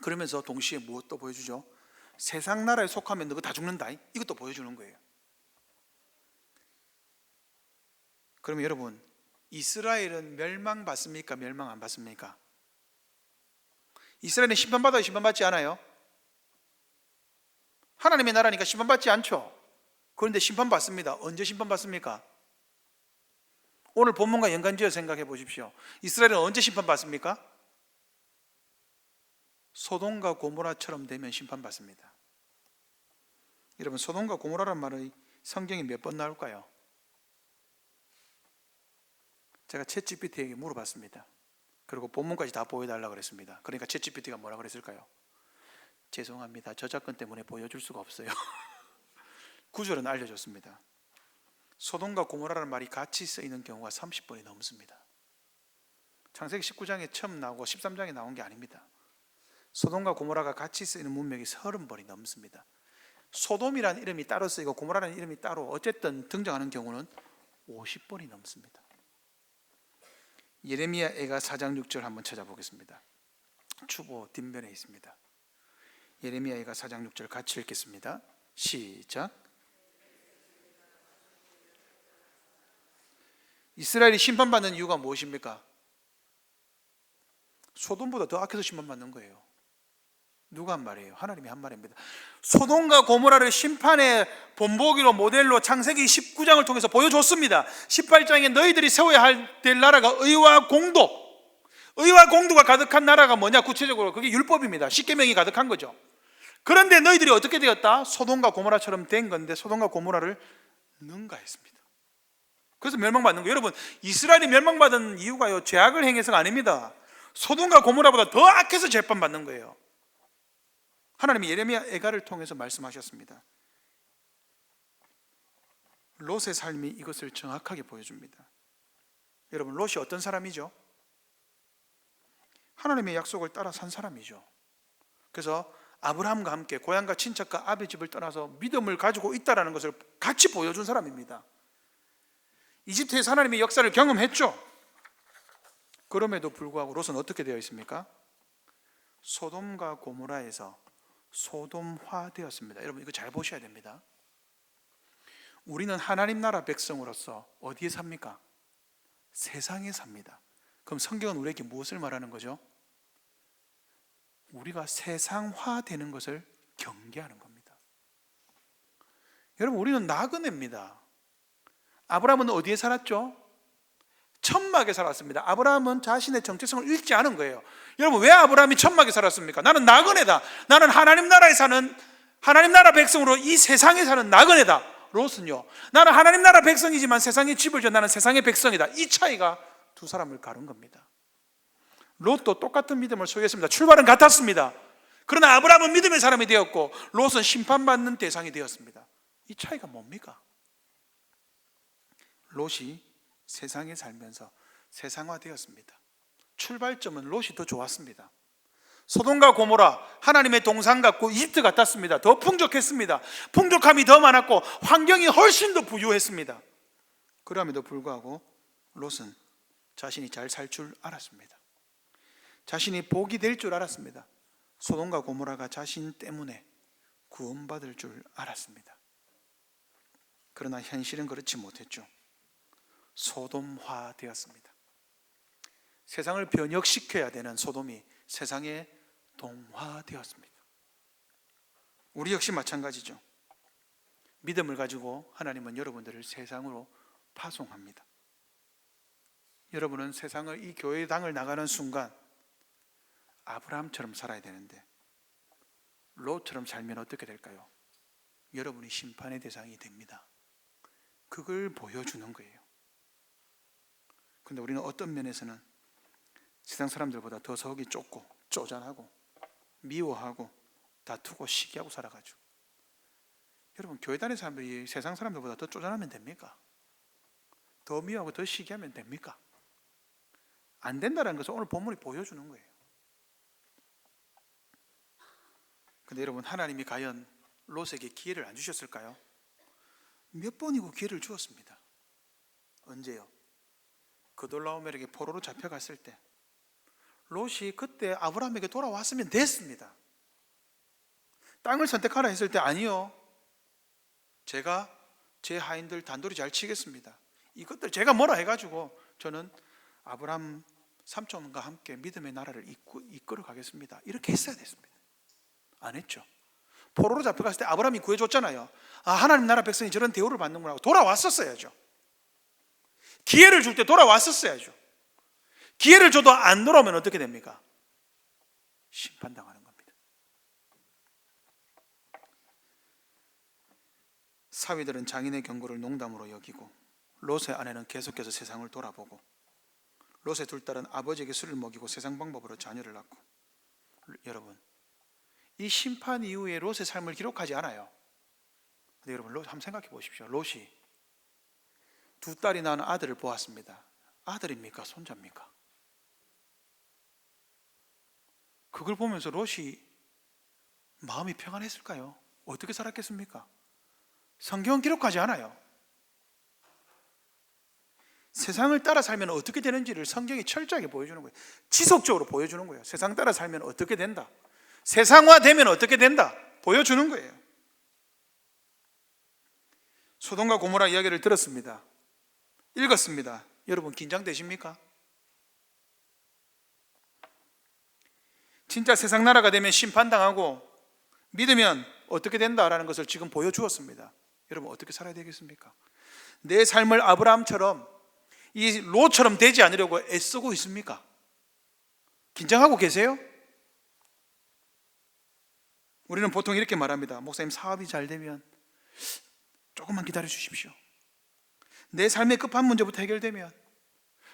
그러면서 동시에 무엇도 보여주죠? 세상 나라에 속하면 너가 다 죽는다, 이것도 보여주는 거예요. 그러면 여러분, 이스라엘은 멸망받습니까? 멸망 안 받습니까? 이스라엘은 심판받아요? 심판받지 않아요? 하나님의 나라니까 심판받지 않죠. 그런데 심판받습니다. 언제 심판받습니까? 오늘 본문과 연관지어 생각해 보십시오. 이스라엘은 언제 심판받습니까? 소돔과 고모라처럼 되면 심판받습니다. 여러분, 소돔과 고모라란 말의 성경이 몇 번 나올까요? 제가 챗GPT에게 물어봤습니다. 그리고 본문까지 다 보여달라고 그랬습니다. 그러니까 챗GPT가 뭐라 그랬을까요? 죄송합니다, 저작권 때문에 보여줄 수가 없어요. 구절은 알려줬습니다. 소돔과 고모라라는 말이 같이 쓰이는 경우가 30번이 넘습니다. 창세기 19장에 처음 나오고 13장에 나온 게 아닙니다. 소돔과 고모라가 같이 쓰이는 문맥이 30번이 넘습니다. 소돔이라는 이름이 따로 쓰이고 고모라라는 이름이 따로 어쨌든 등장하는 경우는 50번이 넘습니다. 예레미야애가 4장 6절 한번 찾아보겠습니다. 추보 뒷면에 있습니다. 예레미야애가 4장 6절 같이 읽겠습니다. 시작. 이스라엘이 심판받는 이유가 무엇입니까? 소돔보다 더 악해서 심판받는 거예요. 누가 한 말이에요? 하나님이 한 말입니다. 소돔과 고모라를 심판의 본보기로 모델로 창세기 19장을 통해서 보여줬습니다. 18장에 너희들이 세워야 될 나라가 의와 공도, 의와 공도가 가득한 나라가 뭐냐? 구체적으로 그게 율법입니다. 십계명이 가득한 거죠. 그런데 너희들이 어떻게 되었다? 소돔과 고모라처럼 된 건데 소돔과 고모라를 능가했습니다. 그래서 멸망받는 거예요. 여러분, 이스라엘이 멸망받은 이유가요, 죄악을 행해서가 아닙니다. 소돔과 고모라보다 더 악해서 재판받는 거예요. 하나님이 예레미야 애가를 통해서 말씀하셨습니다. 롯의 삶이 이것을 정확하게 보여줍니다. 여러분, 롯이 어떤 사람이죠? 하나님의 약속을 따라 산 사람이죠. 그래서 아브라함과 함께 고향과 친척과 아비 집을 떠나서 믿음을 가지고 있다는 것을 같이 보여준 사람입니다. 이집트에서 하나님의 역사를 경험했죠. 그럼에도 불구하고 롯은 어떻게 되어 있습니까? 소돔과 고모라에서 소돔화 되었습니다. 여러분, 이거 잘 보셔야 됩니다. 우리는 하나님 나라 백성으로서 어디에 삽니까? 세상에 삽니다. 그럼 성경은 우리에게 무엇을 말하는 거죠? 우리가 세상화 되는 것을 경계하는 겁니다. 여러분, 우리는 나그네입니다. 아브라함은 어디에 살았죠? 천막에 살았습니다. 아브라함은 자신의 정체성을 잃지 않은 거예요. 여러분, 왜 아브라함이 천막에 살았습니까? 나는 나그네다. 나는 하나님 나라에 사는, 하나님 나라 백성으로 이 세상에 사는 나그네다. 롯은요, 나는 하나님 나라 백성이지만 세상에 집을 져, 나는 세상의 백성이다. 이 차이가 두 사람을 가른 겁니다. 롯도 똑같은 믿음을 소유했습니다. 출발은 같았습니다. 그러나 아브라함은 믿음의 사람이 되었고 롯은 심판받는 대상이 되었습니다. 이 차이가 뭡니까? 롯이 세상에 살면서 세상화되었습니다. 출발점은 롯이 더 좋았습니다. 소돔과 고모라, 하나님의 동산 같고 이집트 같았습니다. 더 풍족했습니다. 풍족함이 더 많았고 환경이 훨씬 더 부유했습니다. 그럼에도 불구하고 롯은 자신이 잘 살 줄 알았습니다. 자신이 복이 될 줄 알았습니다. 소돔과 고모라가 자신 때문에 구원받을 줄 알았습니다. 그러나 현실은 그렇지 못했죠. 소돔화 되었습니다. 세상을 변혁시켜야 되는 소돔이 세상에 동화되었습니다. 우리 역시 마찬가지죠. 믿음을 가지고 하나님은 여러분들을 세상으로 파송합니다. 여러분은 세상을, 이 교회당을 나가는 순간 아브라함처럼 살아야 되는데 롯처럼 살면 어떻게 될까요? 여러분이 심판의 대상이 됩니다. 그걸 보여주는 거예요. 근데 우리는 어떤 면에서는 세상 사람들보다 더 속이 좁고 쪼잔하고 미워하고 다투고 시기하고 살아가죠. 여러분, 교회 다니는 사람들이 세상 사람들보다 더 쪼잔하면 됩니까? 더 미워하고 더 시기하면 됩니까? 안 된다는 것을 오늘 본문이 보여주는 거예요. 근데 여러분, 하나님이 과연 롯에게 기회를 안 주셨을까요? 몇 번이고 기회를 주었습니다. 언제요? 그돌라오멜에게 포로로 잡혀갔을 때 롯이 그때 아브라함에게 돌아왔으면 됐습니다. 땅을 선택하라 했을 때 아니요, 제가 제 하인들 단돌이 잘 치겠습니다. 이것들 제가 뭐라 해가지고 저는 아브라함 삼촌과 함께 믿음의 나라를 이끌어 가겠습니다. 이렇게 했어야 됐습니다. 안 했죠. 포로로 잡혀갔을 때 아브라함이 구해줬잖아요. 아, 하나님 나라 백성이 저런 대우를 받는구나 하고 돌아왔었어야죠. 기회를 줄 때 돌아왔었어야죠. 기회를 줘도 안 돌아오면 어떻게 됩니까? 심판당하는 겁니다. 사위들은 장인의 경고를 농담으로 여기고 롯의 아내는 계속해서 세상을 돌아보고 롯의 둘 딸은 아버지에게 술을 먹이고 세상 방법으로 자녀를 낳고, 여러분, 이 심판 이후에 롯의 삶을 기록하지 않아요. 근데 여러분, 롯 한번 생각해 보십시오. 롯이 두 딸이 낳은 아들을 보았습니다. 아들입니까? 손자입니까? 그걸 보면서 롯이 마음이 평안했을까요? 어떻게 살았겠습니까? 성경은 기록하지 않아요. 세상을 따라 살면 어떻게 되는지를 성경이 철저하게 보여주는 거예요. 지속적으로 보여주는 거예요. 세상 따라 살면 어떻게 된다, 세상화되면 어떻게 된다 보여주는 거예요. 소돔과 고모라 이야기를 들었습니다. 읽었습니다. 여러분, 긴장되십니까? 진짜 세상 나라가 되면 심판당하고 믿으면 어떻게 된다라는 것을 지금 보여주었습니다. 여러분, 어떻게 살아야 되겠습니까? 내 삶을 아브라함처럼, 이 롯처럼 되지 않으려고 애쓰고 있습니까? 긴장하고 계세요? 우리는 보통 이렇게 말합니다. 목사님, 사업이 잘 되면 조금만 기다려 주십시오. 내 삶의 급한 문제부터 해결되면,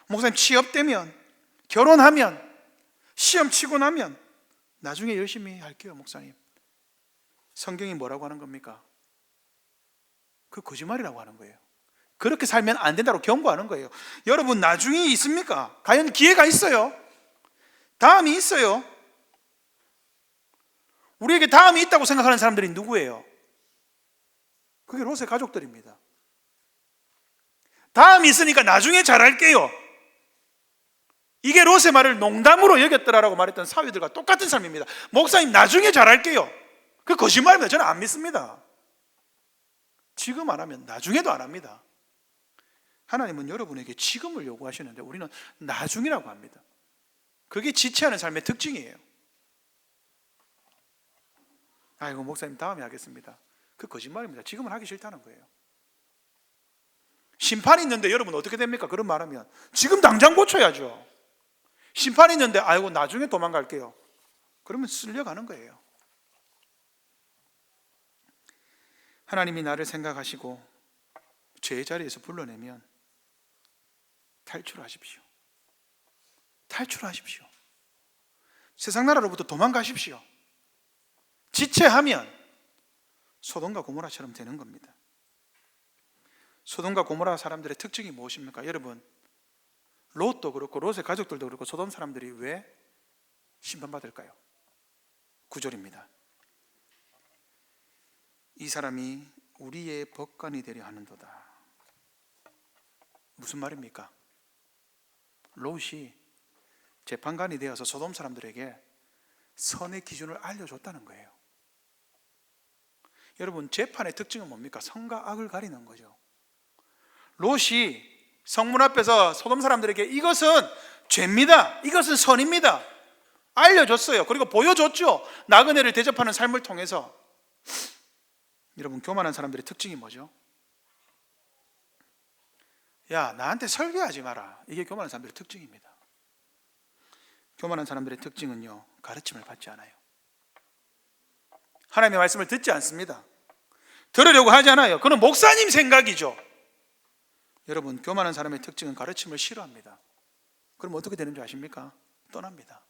목사님 취업되면, 결혼하면, 시험 치고 나면 나중에 열심히 할게요 목사님. 성경이 뭐라고 하는 겁니까? 그 거짓말이라고 하는 거예요. 그렇게 살면 안 된다고 경고하는 거예요. 여러분, 나중이 있습니까? 과연 기회가 있어요? 다음이 있어요? 우리에게 다음이 있다고 생각하는 사람들이 누구예요? 그게 롯의 가족들입니다. 다음이 있으니까 나중에 잘할게요. 이게 롯의 말을 농담으로 여겼더라라고 말했던 사위들과 똑같은 삶입니다. 목사님 나중에 잘할게요. 그 거짓말입니다. 저는 안 믿습니다. 지금 안 하면 나중에도 안 합니다. 하나님은 여러분에게 지금을 요구하시는데 우리는 나중이라고 합니다. 그게 지체하는 삶의 특징이에요. 아이고 목사님 다음에 하겠습니다. 그 거짓말입니다. 지금은 하기 싫다는 거예요. 심판이 있는데 여러분 어떻게 됩니까? 그런 말하면 지금 당장 고쳐야죠. 심판이 있는데 아이고 나중에 도망갈게요. 그러면 쓸려가는 거예요. 하나님이 나를 생각하시고 죄의 자리에서 불러내면 탈출하십시오. 탈출하십시오. 세상 나라로부터 도망가십시오. 지체하면 소돔과 고모라처럼 되는 겁니다. 소돔과 고모라 사람들의 특징이 무엇입니까? 여러분, 롯도 그렇고 롯의 가족들도 그렇고 소돔 사람들이 왜 심판받을까요? 9절입니다. 이 사람이 우리의 법관이 되려 하는도다. 무슨 말입니까? 롯이 재판관이 되어서 소돔 사람들에게 선의 기준을 알려줬다는 거예요. 여러분, 재판의 특징은 뭡니까? 선과 악을 가리는 거죠. 롯이 성문 앞에서 소돔 사람들에게 이것은 죄입니다, 이것은 선입니다 알려줬어요. 그리고 보여줬죠. 나그네를 대접하는 삶을 통해서. 여러분, 교만한 사람들의 특징이 뭐죠? 야, 나한테 설교하지 마라. 이게 교만한 사람들의 특징입니다. 교만한 사람들의 특징은요, 가르침을 받지 않아요. 하나님의 말씀을 듣지 않습니다. 들으려고 하지 않아요. 그건 목사님 생각이죠. 여러분, 교만한 사람의 특징은 가르침을 싫어합니다. 그럼 어떻게 되는 줄 아십니까? 떠납니다.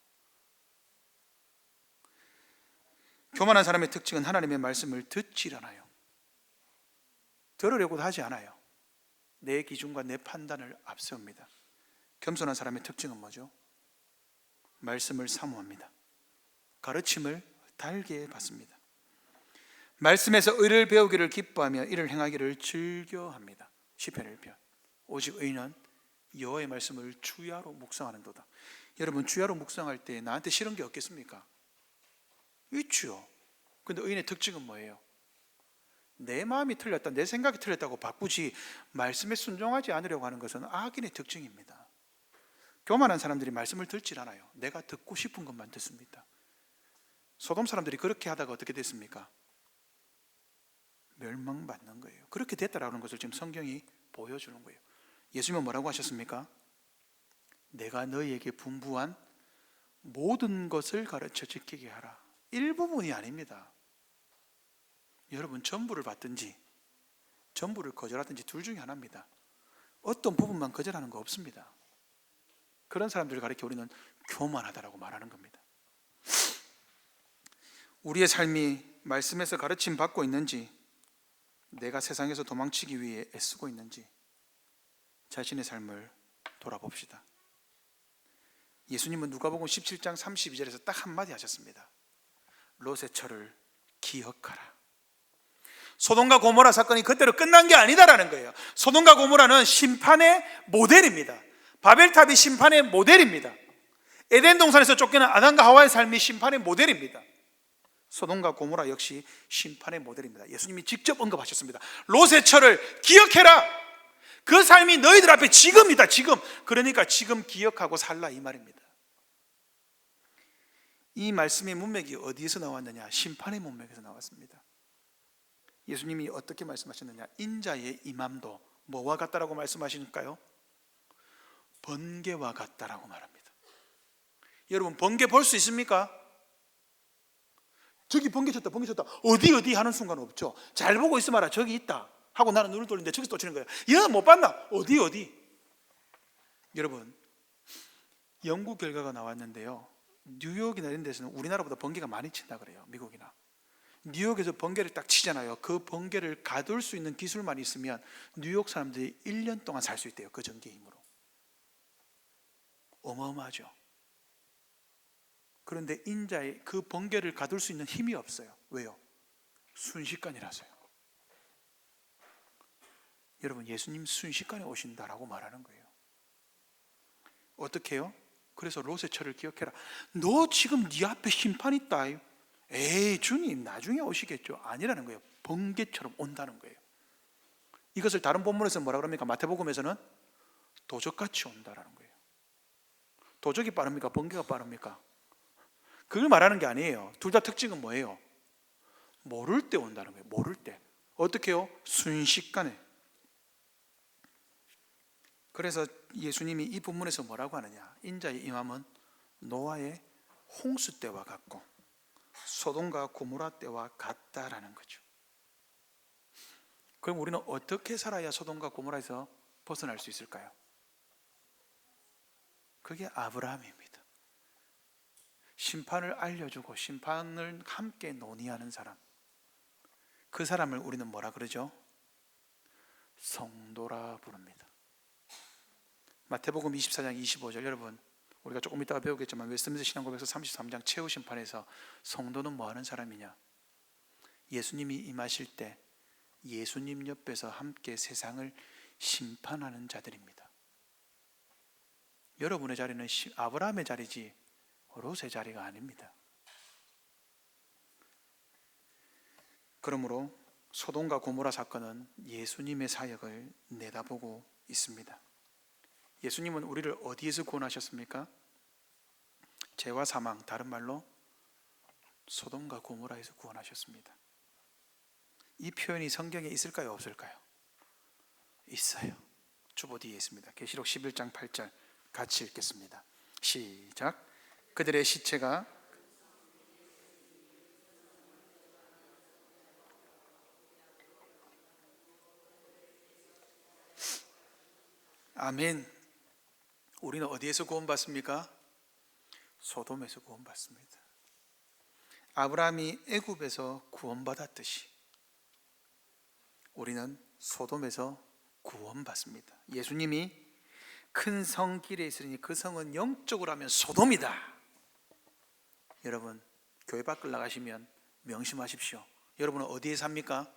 교만한 사람의 특징은 하나님의 말씀을 듣지 않아요. 들으려고도 하지 않아요. 내 기준과 내 판단을 앞세웁니다. 겸손한 사람의 특징은 뭐죠? 말씀을 사모합니다. 가르침을 달게 받습니다. 말씀에서 의를 배우기를 기뻐하며 이를 행하기를 즐겨합니다. 시편 1편. 오직 의인은 여호와의 말씀을 주야로 묵상하는도다. 여러분, 주야로 묵상할 때 나한테 싫은 게 없겠습니까? 있죠. 근데 의인의 특징은 뭐예요? 내 마음이 틀렸다, 내 생각이 틀렸다고 바꾸지 말씀에 순종하지 않으려고 하는 것은 악인의 특징입니다. 교만한 사람들이 말씀을 듣질 않아요. 내가 듣고 싶은 것만 듣습니다. 소돔 사람들이 그렇게 하다가 어떻게 됐습니까? 멸망받는 거예요. 그렇게 됐다라는 것을 지금 성경이 보여주는 거예요. 예수님은 뭐라고 하셨습니까? 내가 너희에게 분부한 모든 것을 가르쳐 지키게 하라. 일부분이 아닙니다. 여러분, 전부를 받든지 전부를 거절하든지 둘 중에 하나입니다. 어떤 부분만 거절하는 거 없습니다. 그런 사람들을 가리켜 우리는 교만하다라고 말하는 겁니다. 우리의 삶이 말씀에서 가르침 받고 있는지, 내가 세상에서 도망치기 위해 애쓰고 있는지 자신의 삶을 돌아봅시다. 예수님은 누가복음 17장 32절에서 딱 한마디 하셨습니다. 롯의 철을 기억하라. 소돔과 고모라 사건이 그때로 끝난 게 아니다라는 거예요. 소돔과 고모라는 심판의 모델입니다. 바벨탑이 심판의 모델입니다. 에덴 동산에서 쫓겨난 아담과 하와의 삶이 심판의 모델입니다. 소돔과 고모라 역시 심판의 모델입니다. 예수님이 직접 언급하셨습니다. 롯의 철을 기억해라. 그 삶이 너희들 앞에 지금이다, 지금. 그러니까 지금 기억하고 살라, 이 말입니다. 이 말씀의 문맥이 어디에서 나왔느냐? 심판의 문맥에서 나왔습니다. 예수님이 어떻게 말씀하셨느냐? 인자의 임함도 뭐와 같다라고 말씀하시니까요? 번개와 같다라고 말합니다. 여러분, 번개 볼 수 있습니까? 저기 번개 쳤다, 번개 쳤다. 어디 하는 순간 없죠. 잘 보고 있어 봐라. 저기 있다. 하고 나는 눈을 돌리는데 저기서 또 치는 거예요. 야, 못 봤나? 어디? 여러분, 연구 결과가 나왔는데요, 뉴욕이나 이런 데서는 우리나라보다 번개가 많이 친다 그래요. 미국이나. 뉴욕에서 번개를 딱 치잖아요. 그 번개를 가둘 수 있는 기술만 있으면 뉴욕 사람들이 1년 동안 살 수 있대요. 그 전기 힘으로. 어마어마하죠. 그런데 인자의 그 번개를 가둘 수 있는 힘이 없어요. 왜요? 순식간이라서요. 여러분, 예수님 순식간에 오신다라고 말하는 거예요. 어떻게 해요? 그래서 롯의 철을 기억해라. 너 지금 네 앞에 심판 있다. 에이, 주님 나중에 오시겠죠. 아니라는 거예요. 번개처럼 온다는 거예요. 이것을 다른 본문에서 뭐라 그럽니까? 마태복음에서는 도적같이 온다라는 거예요. 도적이 빠릅니까? 번개가 빠릅니까? 그걸 말하는 게 아니에요. 둘 다 특징은 뭐예요? 모를 때 온다는 거예요. 모를 때. 어떻게 해요? 순식간에. 그래서 예수님이 이 본문에서 뭐라고 하느냐? 인자의 임함은 노아의 홍수 때와 같고 소돔과 고모라 때와 같다라는 거죠. 그럼 우리는 어떻게 살아야 소돔과 고모라에서 벗어날 수 있을까요? 그게 아브라함입니다. 심판을 알려주고 심판을 함께 논의하는 사람, 그 사람을 우리는 뭐라 그러죠? 성도라 부릅니다. 마태복음 24장 25절, 여러분 우리가 조금 이따가 배우겠지만 웨스트민스터 신앙고백서 33장 최후 심판에서 성도는 뭐 하는 사람이냐? 예수님이 임하실 때 예수님 옆에서 함께 세상을 심판하는 자들입니다. 여러분의 자리는 아브라함의 자리지 롯의 자리가 아닙니다. 그러므로 소돔과 고모라 사건은 예수님의 사역을 내다보고 있습니다. 예수님은 우리를 어디에서 구원하셨습니까? 죄와 사망, 다른 말로 소돔과 고모라에서 구원하셨습니다. 이 표현이 성경에 있을까요? 없을까요? 있어요. 주보 뒤에 있습니다. 계시록 11장 8절 같이 읽겠습니다. 시작. 그들의 시체가 아멘. 우리는 어디에서 구원받습니까? 소돔에서 구원받습니다. 아브라함이 애굽에서 구원받았듯이 우리는 소돔에서 구원받습니다. 예수님이 큰 성 길에 있으니 그 성은 영적으로 하면 소돔이다. 여러분, 교회 밖을 나가시면 명심하십시오. 여러분은 어디에 삽니까?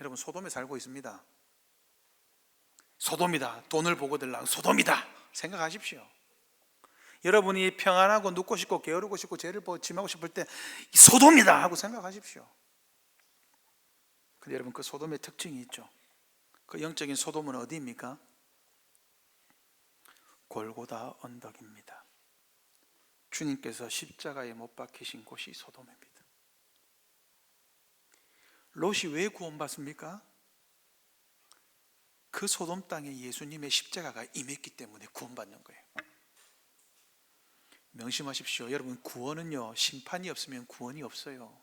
여러분, 소돔에 살고 있습니다. 소돔이다. 돈을 보고 들랑 소돔이다. 생각하십시오. 여러분이 평안하고 눕고 싶고 게으르고 싶고 죄를 짐하고 싶을 때 소돔이다 하고 생각하십시오. 근데 여러분, 그 소돔의 특징이 있죠. 그 영적인 소돔은 어디입니까? 골고다 언덕입니다. 주님께서 십자가에 못 박히신 곳이 소돔입니다. 롯이 왜 구원받습니까? 그 소돔 땅에 예수님의 십자가가 임했기 때문에 구원받는 거예요. 명심하십시오. 여러분, 구원은요, 심판이 없으면 구원이 없어요.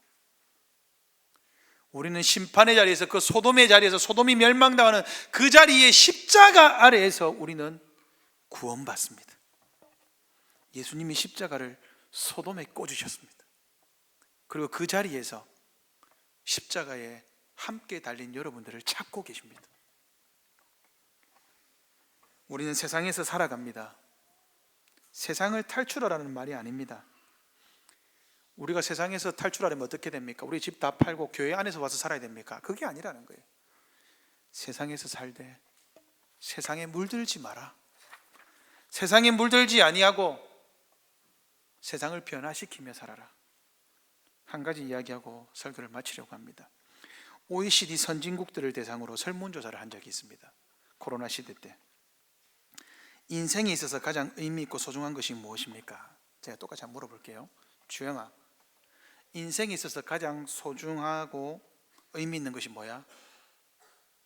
우리는 심판의 자리에서, 그 소돔의 자리에서, 소돔이 멸망당하는 그 자리에 십자가 아래에서 우리는 구원받습니다. 예수님이 십자가를 소돔에 꽂으셨습니다. 그리고 그 자리에서 십자가에 함께 달린 여러분들을 찾고 계십니다. 우리는 세상에서 살아갑니다. 세상을 탈출하라는 말이 아닙니다. 우리가 세상에서 탈출하려면 어떻게 됩니까? 우리 집 다 팔고 교회 안에서 와서 살아야 됩니까? 그게 아니라는 거예요. 세상에서 살되 세상에 물들지 마라. 세상에 물들지 아니하고 세상을 변화시키며 살아라. 한 가지 이야기하고 설교를 마치려고 합니다. OECD 선진국들을 대상으로 설문조사를 한 적이 있습니다. 코로나 시대 때. 인생에 있어서 가장 의미 있고 소중한 것이 무엇입니까? 제가 똑같이 한번 물어볼게요. 주영아, 인생에 있어서 가장 소중하고 의미 있는 것이 뭐야?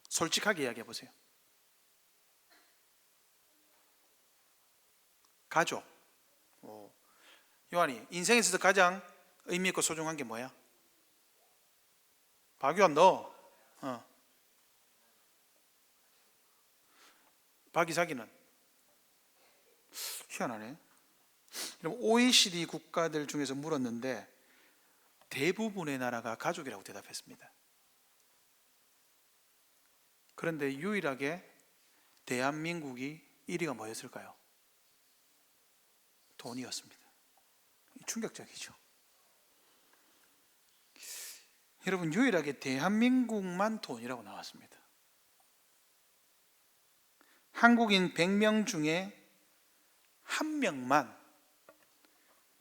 솔직하게 이야기해 보세요. 가족. 요한이, 인생에 있어서 가장 의미 있고 소중한 게 뭐야? 박유한, 너 박이삭이는 희한하네. 그럼 OECD 국가들 중에서 물었는데 대부분의 나라가 가족이라고 대답했습니다. 그런데 유일하게 대한민국이 1위가 뭐였을까요? 돈이었습니다. 충격적이죠. 여러분, 유일하게 대한민국만 돈이라고 나왔습니다. 한국인 100명 중에 1명만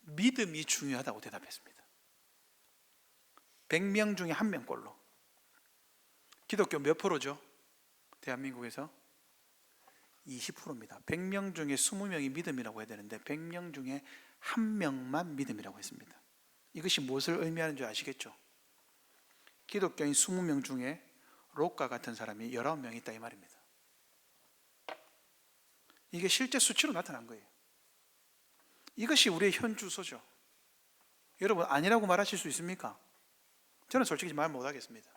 믿음이 중요하다고 대답했습니다. 100명 중에 1명꼴로. 기독교 몇 프로죠? 대한민국에서 20%입니다. 100명 중에 20명이 믿음이라고 해야 되는데 100명 중에 1명만 믿음이라고 했습니다. 이것이 무엇을 의미하는 줄 아시겠죠? 기독교인 20명 중에 롯과 같은 사람이 19명 있다 이 말입니다. 이게 실제 수치로 나타난 거예요. 이것이 우리의 현 주소죠. 여러분, 아니라고 말하실 수 있습니까? 저는 솔직히 말 못하겠습니다.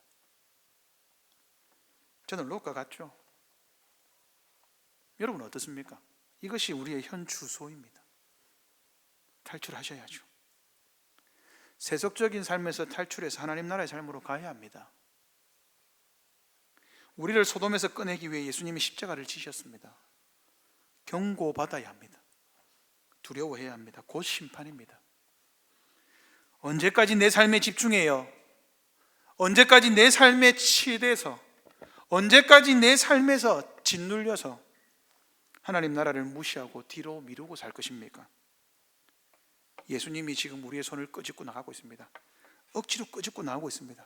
저는 롯과 같죠. 여러분은 어떻습니까? 이것이 우리의 현 주소입니다. 탈출하셔야죠. 세속적인 삶에서 탈출해서 하나님 나라의 삶으로 가야 합니다. 우리를 소돔에서 꺼내기 위해 예수님이 십자가를 지셨습니다. 경고받아야 합니다. 두려워해야 합니다. 곧 심판입니다. 언제까지 내 삶에 집중해요? 언제까지 내 삶에 치대서, 언제까지 내 삶에서 짓눌려서 하나님 나라를 무시하고 뒤로 미루고 살 것입니까? 예수님이 지금 우리의 손을 끄집고 나가고 있습니다. 억지로 끄집고 나가고 있습니다.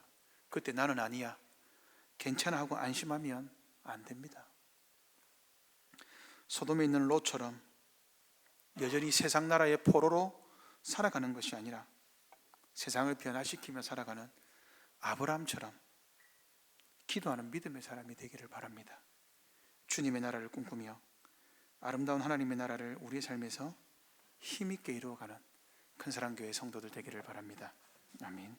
그때 나는 아니야, 괜찮아 하고 안심하면 안 됩니다. 소돔에 있는 롯처럼 여전히 세상 나라의 포로로 살아가는 것이 아니라 세상을 변화시키며 살아가는 아브라함처럼 기도하는 믿음의 사람이 되기를 바랍니다. 주님의 나라를 꿈꾸며 아름다운 하나님의 나라를 우리의 삶에서 힘있게 이루어가는 큰사랑교회 성도들 되기를 바랍니다. 아멘.